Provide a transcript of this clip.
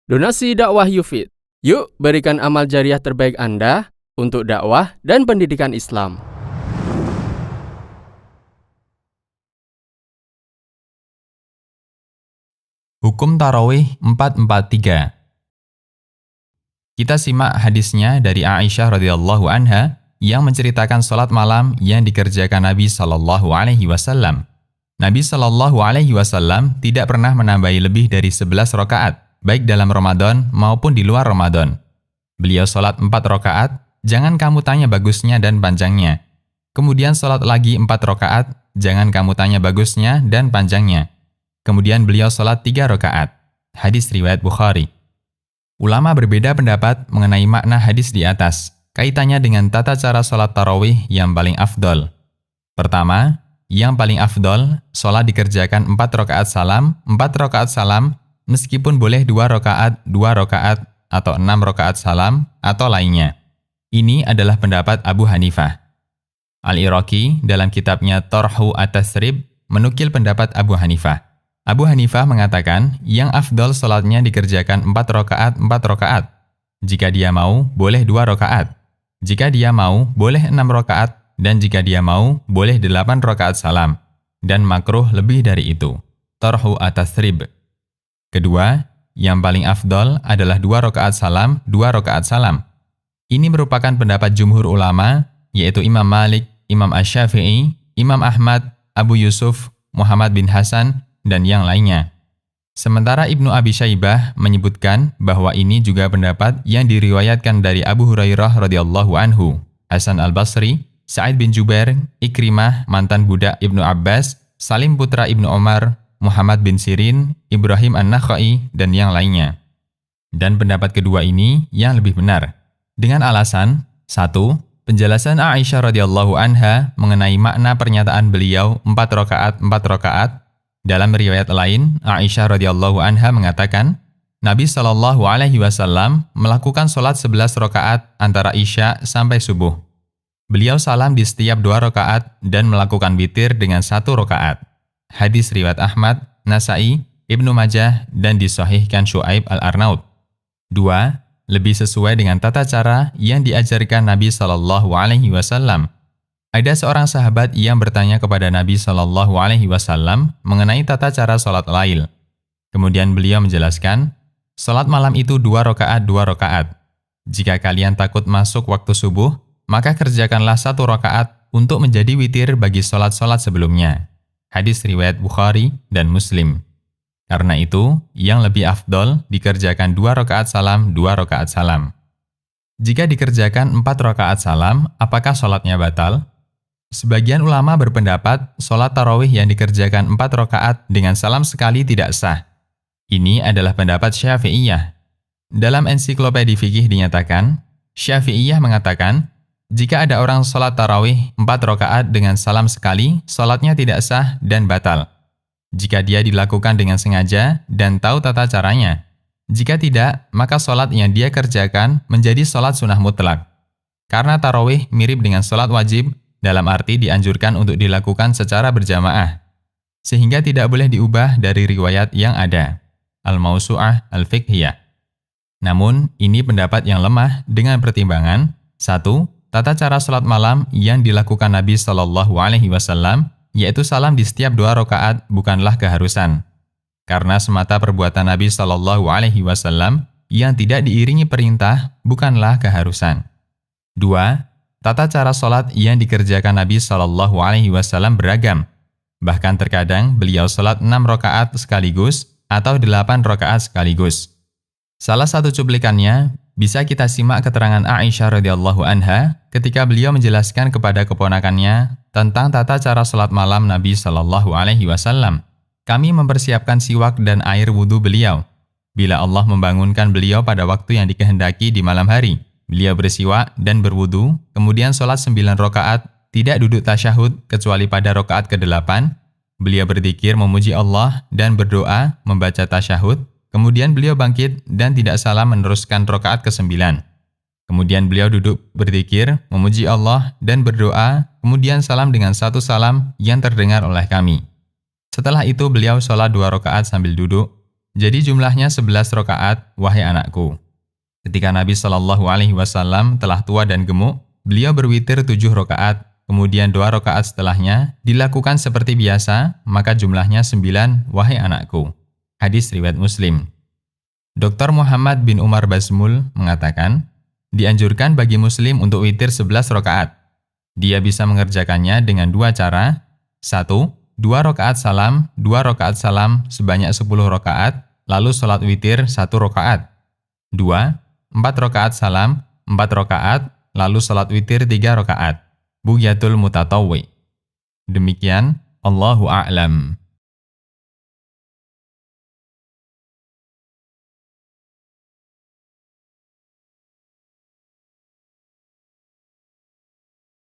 Donasi dakwah Yufid. Yuk berikan amal jariah terbaik Anda untuk dakwah dan pendidikan Islam. Hukum Tarawih 443. Kita simak hadisnya dari Aisyah radhiyallahu anha yang menceritakan salat malam yang dikerjakan Nabi sallallahu alaihi wasallam. Nabi sallallahu alaihi wasallam tidak pernah menambahi lebih dari 11 rakaat, baik dalam Ramadan maupun di luar Ramadan. Beliau salat 4 rakaat, jangan kamu tanya bagusnya dan panjangnya. Kemudian salat lagi 4 rakaat, jangan kamu tanya bagusnya dan panjangnya. Kemudian beliau salat 3 rakaat. Hadis riwayat Bukhari. Ulama berbeda pendapat mengenai makna hadis di atas, kaitannya dengan tata cara salat tarawih yang paling afdol. Pertama, yang paling afdol, salat dikerjakan 4 rakaat salam, 4 rakaat salam, meskipun boleh 2 rakaat, 2 rakaat, atau 6 rakaat salam, atau lainnya. Ini adalah pendapat Abu Hanifah. Al-Iraqi dalam kitabnya Tarhu At-Tasrib menukil pendapat Abu Hanifah. Abu Hanifah mengatakan yang afdol salatnya dikerjakan 4 rakaat, 4 rakaat. Jika dia mau, boleh 2 rakaat. Jika dia mau, boleh 6 rakaat. Dan jika dia mau, boleh 8 rakaat salam. Dan makruh lebih dari itu. Tarhu At-Tasrib. Kedua, yang paling afdol adalah 2 rakaat salam, 2 rakaat salam. Ini merupakan pendapat jumhur ulama, yaitu Imam Malik, Imam Asy-Syafi'i, Imam Ahmad, Abu Yusuf, Muhammad bin Hasan, dan yang lainnya. Sementara Ibnu Abi Syaibah menyebutkan bahwa ini juga pendapat yang diriwayatkan dari Abu Hurairah radhiyallahu anhu, Hasan Al-Basri, Sa'id bin Jubair, Ikrimah, mantan budak Ibnu Abbas, Salim putra Ibnu Omar, Muhammad bin Sirin, Ibrahim An-Nakhai, dan yang lainnya. Dan pendapat kedua ini yang lebih benar. Dengan alasan, 1. Penjelasan Aisyah radhiyallahu anha mengenai makna pernyataan beliau 4 rakaat, 4 rakaat. Dalam riwayat lain, Aisyah radhiyallahu anha mengatakan, Nabi sallallahu alaihi wasallam melakukan salat 11 rakaat antara Isya sampai subuh. Beliau salam di setiap 2 rakaat dan melakukan witir dengan 1 rakaat. Hadis riwayat Ahmad, Nasai, Ibnu Majah, dan disahihkan Syuaib Al-Arnaud. 2. Lebih sesuai dengan tata cara yang diajarkan Nabi sallallahu alaihi wasallam. Ada seorang sahabat yang bertanya kepada Nabi sallallahu alaihi wasallam mengenai tata cara salat lail. Kemudian beliau menjelaskan, salat malam itu 2 rakaat, 2 rakaat. Jika kalian takut masuk waktu subuh, maka kerjakanlah 1 rakaat untuk menjadi witir bagi salat-salat sebelumnya. Hadis riwayat Bukhari dan Muslim. Karena itu, yang lebih afdol dikerjakan 2 rakaat salam, 2 rakaat salam. Jika dikerjakan 4 rakaat salam, apakah salatnya batal? Sebagian ulama berpendapat salat tarawih yang dikerjakan 4 rakaat dengan salam sekali tidak sah. Ini adalah pendapat Syafi'iyah. Dalam ensiklopedi fikih dinyatakan, Syafi'iyah mengatakan, jika ada orang salat tarawih 4 rakaat dengan salam sekali, salatnya tidak sah dan batal. Jika dia dilakukan dengan sengaja dan tahu tata caranya. Jika tidak, maka salat yang dia kerjakan menjadi salat sunnah mutlak. Karena tarawih mirip dengan salat wajib, dalam arti dianjurkan untuk dilakukan secara berjamaah. Sehingga tidak boleh diubah dari riwayat yang ada. Al-Mawsu'ah Al-Fiqhiyah. Namun, ini pendapat yang lemah dengan pertimbangan 1. Tata cara salat malam yang dilakukan Nabi sallallahu alaihi wasallam, yaitu salam di setiap 2 rakaat bukanlah keharusan. Karena semata perbuatan Nabi sallallahu alaihi wasallam yang tidak diiringi perintah bukanlah keharusan. 2. Tata cara salat yang dikerjakan Nabi sallallahu alaihi wasallam beragam. Bahkan terkadang beliau salat 6 rakaat sekaligus atau 8 rakaat sekaligus. Salah satu cuplikannya bisa kita simak keterangan Aisyah radhiyallahu anha ketika beliau menjelaskan kepada keponakannya tentang tata cara salat malam Nabi sallallahu alaihi wasallam. Kami mempersiapkan siwak dan air wudhu beliau. Bila Allah membangunkan beliau pada waktu yang dikehendaki di malam hari, beliau bersiwak dan berwudu, kemudian sholat 9 rakaat, tidak duduk tasyahud kecuali pada rakaat ke-8. Beliau berzikir memuji Allah dan berdoa membaca tasyahud, kemudian beliau bangkit dan tidak salam meneruskan rakaat ke-9. Kemudian beliau duduk berzikir memuji Allah dan berdoa, kemudian salam dengan 1 salam yang terdengar oleh kami. Setelah itu beliau sholat 2 rakaat sambil duduk. Jadi jumlahnya 11 rakaat, wahai anakku. Ketika Nabi Shallallahu Alaihi Wasallam telah tua dan gemuk, beliau berwitir 7 rakaat, kemudian 2 rakaat setelahnya dilakukan seperti biasa, maka jumlahnya 9, wahai anakku. Hadis riwayat Muslim. Dr. Muhammad bin Umar Basmul mengatakan, dianjurkan bagi muslim untuk witir 11 rakaat. Dia bisa mengerjakannya dengan 2 cara. 1. 2 rakaat salam, 2 rakaat salam sebanyak 10 rakaat, lalu sholat witir 1 rakaat. 2. 4 rakaat salam, 4 rakaat, lalu sholat witir 3 rakaat. Bughyatul mutatawwi. Demikian, Allahu a'lam.